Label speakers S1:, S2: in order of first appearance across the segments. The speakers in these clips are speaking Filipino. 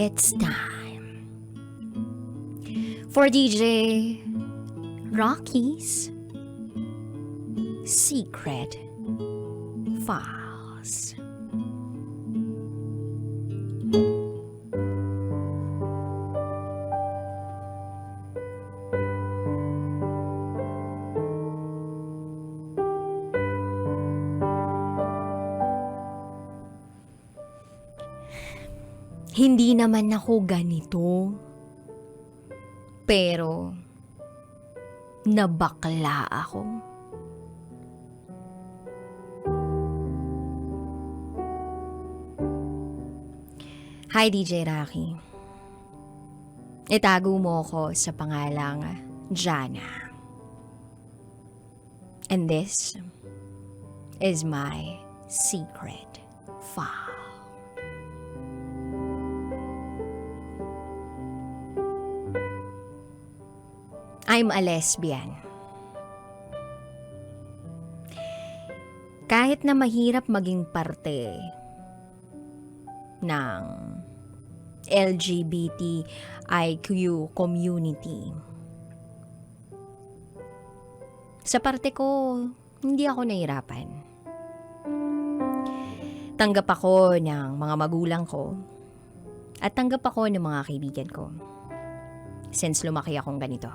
S1: it's time for DJ Rocky's Secret Files. Hindi naman ako ganito. Pero, nabakla ako. Hi DJ Rocky. Itago mo ko sa pangalang Jana. And this is my secret file. I'm a lesbian. Kahit na mahirap maging parte ng LGBTIQ community, sa parte ko, hindi ako nahirapan. Tanggap ako ng mga magulang ko at tanggap ako ng mga kaibigan ko since lumaki akong ganito.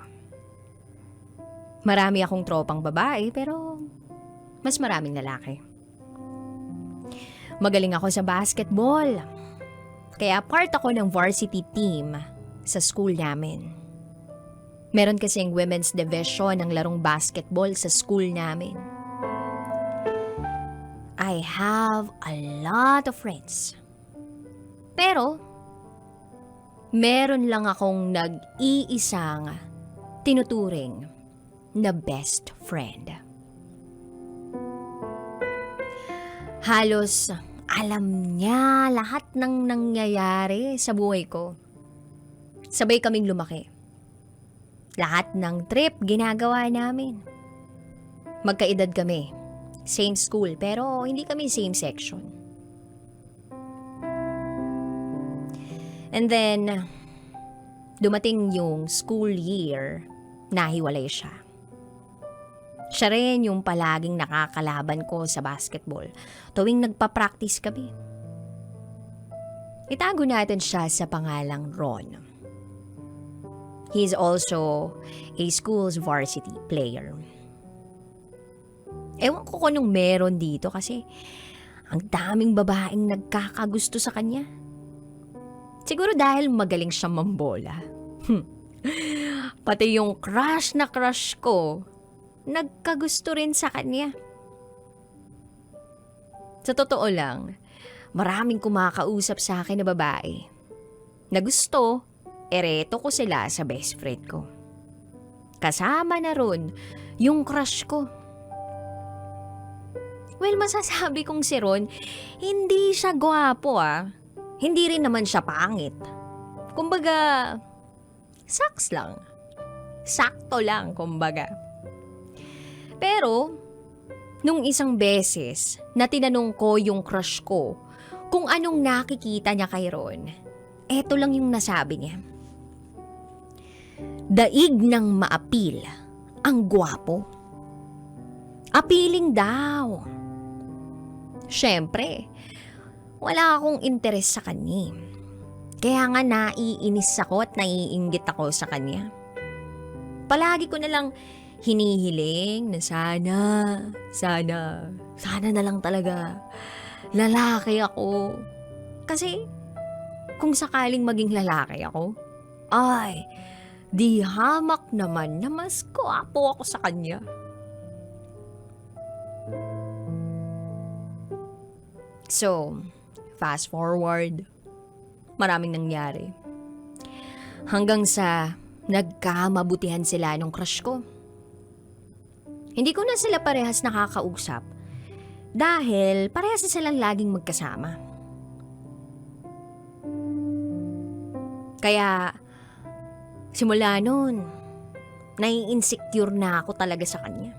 S1: Marami akong tropang babae pero mas maraming lalaki. Magaling ako sa basketball. Kaya part ako ng varsity team sa school namin. Meron kasing women's division ng larong basketball sa school namin. I have a lot of friends. Pero, meron lang akong nag-iisang tinuturing na best friend. Halos alam niya lahat ng nangyayari sa buhay ko. Sabay kaming lumaki. Lahat ng trip ginagawa namin. Magkaedad kami. Same school pero hindi kami same section. And then, dumating yung school year, nahiwalay siya. Siya rin yung palaging nakakalaban ko sa basketball tuwing nagpa-practice kami. Itago natin siya sa pangalang Ron. He is also a school's varsity player. Ewan ko kung anong meron dito kasi ang daming babaeng nagkakagusto sa kanya. Siguro dahil magaling siyang mambola. Pati yung crush na crush ko, nagkagusto rin sa kanya. Sa totoo lang, maraming kumakausap sa akin na babae na gusto, ereto ko sila sa best friend ko. Kasama na ron yung crush ko. Well, masasabi kong si Ron, hindi siya gwapo Hindi rin naman siya pangit. Kumbaga, saks lang. Sakto lang, kumbaga. Pero, nung isang beses na tinanong ko yung crush ko kung anong nakikita niya kay Ron, eto lang yung nasabi niya. Daig ng maapil ang gwapo. Appealing daw. Siyempre, wala akong interes sa kanya. Kaya nga naiinis ako at naiinggit ako sa kanya. Palagi ko na lang hinihiling na sana na lang talaga lalaki ako. Kasi kung sakaling maging lalaki ako, ay, di hamak naman na mas gwapo ako sa kanya. So, fast forward, maraming nangyari. Hanggang sa nagkamabutihan sila nung crush ko. Hindi ko na sila parehas nakakausap dahil parehas na silang laging magkasama. Kaya, simula nun, nai-insecure na ako talaga sa kanya.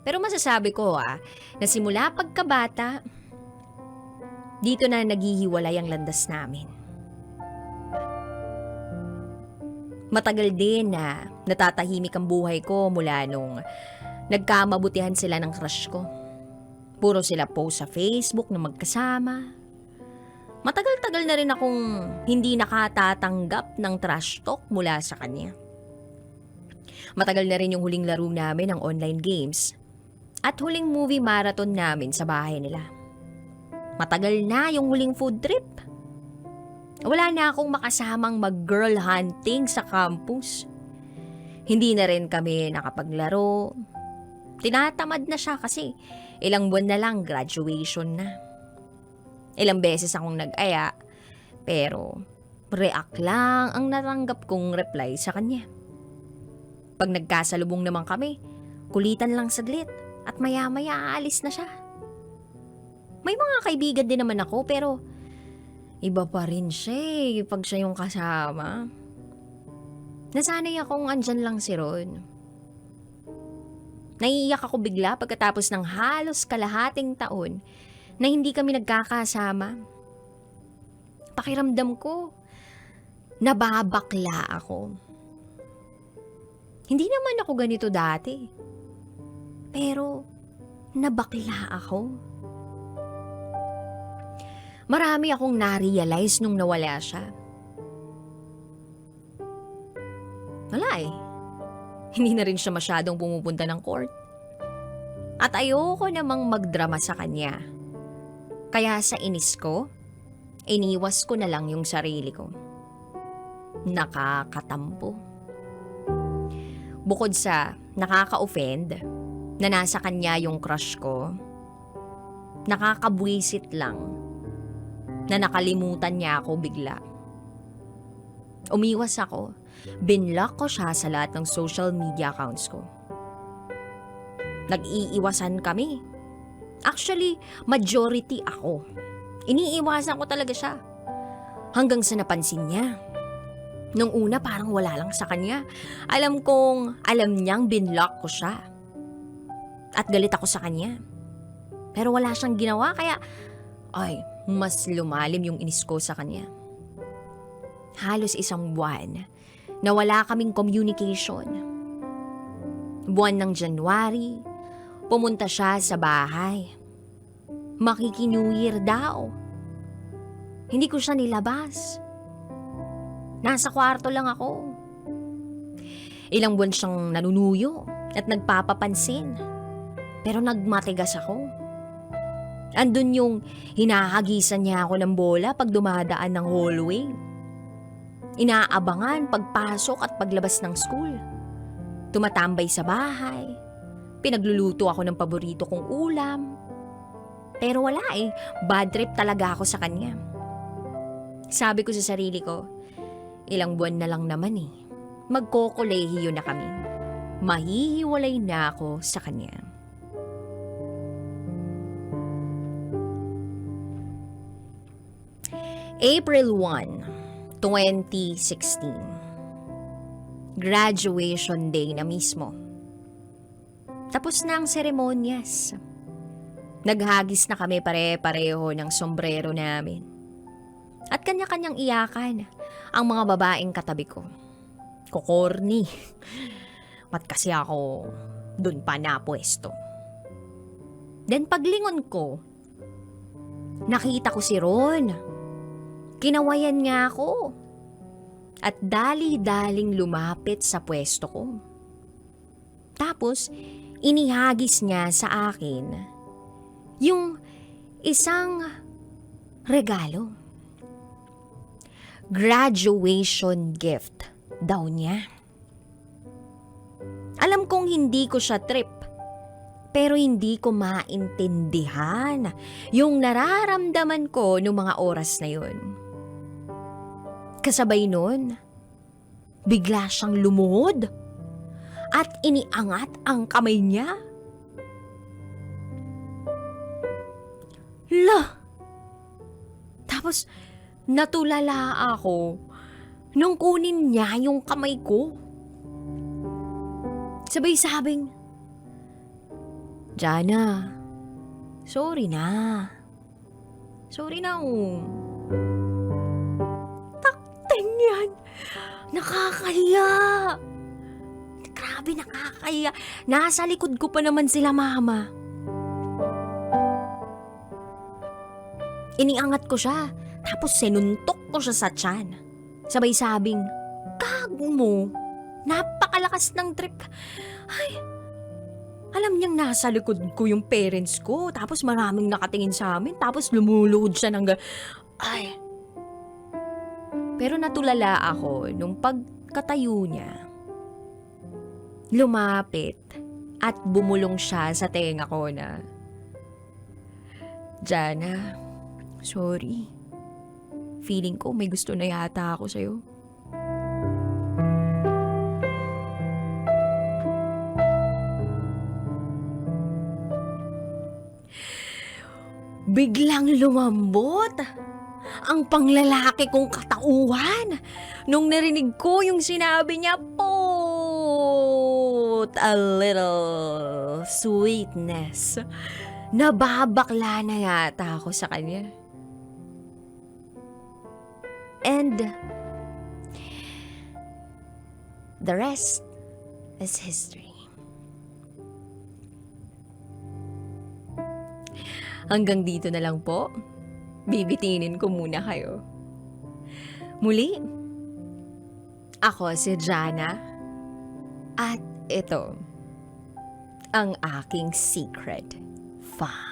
S1: Pero masasabi ko na simula pagkabata, Dito na naghihiwalay ang landas namin. Matagal din na natatahimik ang buhay ko mula nung nagkamabutihan sila ng crush ko. Puro sila post sa Facebook na magkasama. Matagal-tagal na rin akong hindi nakatatanggap ng trash talk mula sa kanya. Matagal na rin yung huling laro namin ng online games at huling movie marathon namin sa bahay nila. Matagal na yung huling food trip. Wala na akong makasamang mag-girl hunting sa campus. Hindi na rin kami nakapaglaro. Tinatamad na siya kasi ilang buwan na lang graduation na. Ilang beses akong nag-aya, pero react lang ang natanggap kong reply sa kanya. Pag nagkasalubong naman kami, kulitan lang saglit at maya-maya aalis na siya. May mga kaibigan din naman ako pero iba pa rin siya pag siya yung kasama. Nasanay akong andyan lang si Ron. Naiiyak ako bigla pagkatapos ng halos kalahating taon na hindi kami nagkakasama. Pakiramdam ko, nababakla ako. Hindi naman ako ganito dati. Pero, nabakla ako. Marami akong na-realize nung nawala siya. Wala Hindi na rin siya masyadong pumupunta ng court. At ayoko namang magdrama sa kanya. Kaya sa inis ko, iniwas ko na lang yung sarili ko. Nakakatampo. Bukod sa nakaka-offend na nasa kanya yung crush ko, nakakabwisit lang na nakalimutan niya ako bigla. Umiwas ako. Binlock ko siya sa lahat ng social media accounts ko. Nag-iiwasan kami. Actually, majority ako. Iniiwasan ko talaga siya. Hanggang sa napansin niya. Nung una parang wala lang sa kanya. Alam niyang binlock ko siya. At galit ako sa kanya. Pero wala siyang ginawa kaya mas lumalim yung inis ko sa kanya. Halos isang buwan na wala kaming communication. Buwan ng January, pumunta siya sa bahay. Makiki-New Year daw. Hindi ko siya nilabas. Nasa kwarto lang ako. Ilang buwan siyang nanunuyo at nagpapapansin. Pero nagmatigas ako. Andun yung hinahagisan niya ako ng bola pag dumadaan ng hallway. Inaabangan pagpasok at paglabas ng school. Tumatambay sa bahay. Pinagluluto ako ng paborito kong ulam. Pero wala bad trip talaga ako sa kanya. Sabi ko sa sarili ko, ilang buwan na lang naman magkokolehiyo na kami. Mahihiwalay na ako sa kanya. April 1, 2016. Graduation day na mismo. Tapos na ang seremonyas. Naghagis na kami pare-pareho ng sombrero namin. At kanya-kanyang iyakan ang mga babaeng katabi ko. Kukorni. Ba't kasi ako dun pa napwesto? Then paglingon ko, nakita ko si Ron. Kinawayan niya ako. At dali-daling lumapit sa pwesto ko. Tapos, inihagis niya sa akin yung isang regalo. Graduation gift daw niya. Alam kong hindi ko siya trip, pero hindi ko maintindihan yung nararamdaman ko noong mga oras na yun. Kasabay nun, bigla siyang lumuhod at iniangat ang kamay niya. Tapos natulala ako nung kunin niya yung kamay ko. Sabay-sabing, "Jana, sorry na. Sorry na oh. Takting yan. Nakakahiya. Grabe, nakakahiya. Nasa likod ko pa naman sila mama. Iniangat ko siya. Tapos sinuntok ko siya sa tiyan. Sabay sabing, gago mo. Napakalakas ng trip. Ay, alam niyang nasa likod ko yung parents ko. Tapos maraming nakatingin sa amin. Tapos lumuluhod siya ng ay. Pero natulala ako nung pagkatayo niya. Lumapit at bumulong siya sa tenga ko na, Jana, sorry. Feeling ko may gusto na yata ako sa'yo. Biglang lumambot ang panglalaki kong katauhan nung narinig ko yung sinabi niya, put a little sweetness. Nababakla na yata ako sa kanya. And the rest is history. Hanggang dito na lang po. Bibitinin ko muna kayo. Muli, ako si Jana at ito ang aking secret file.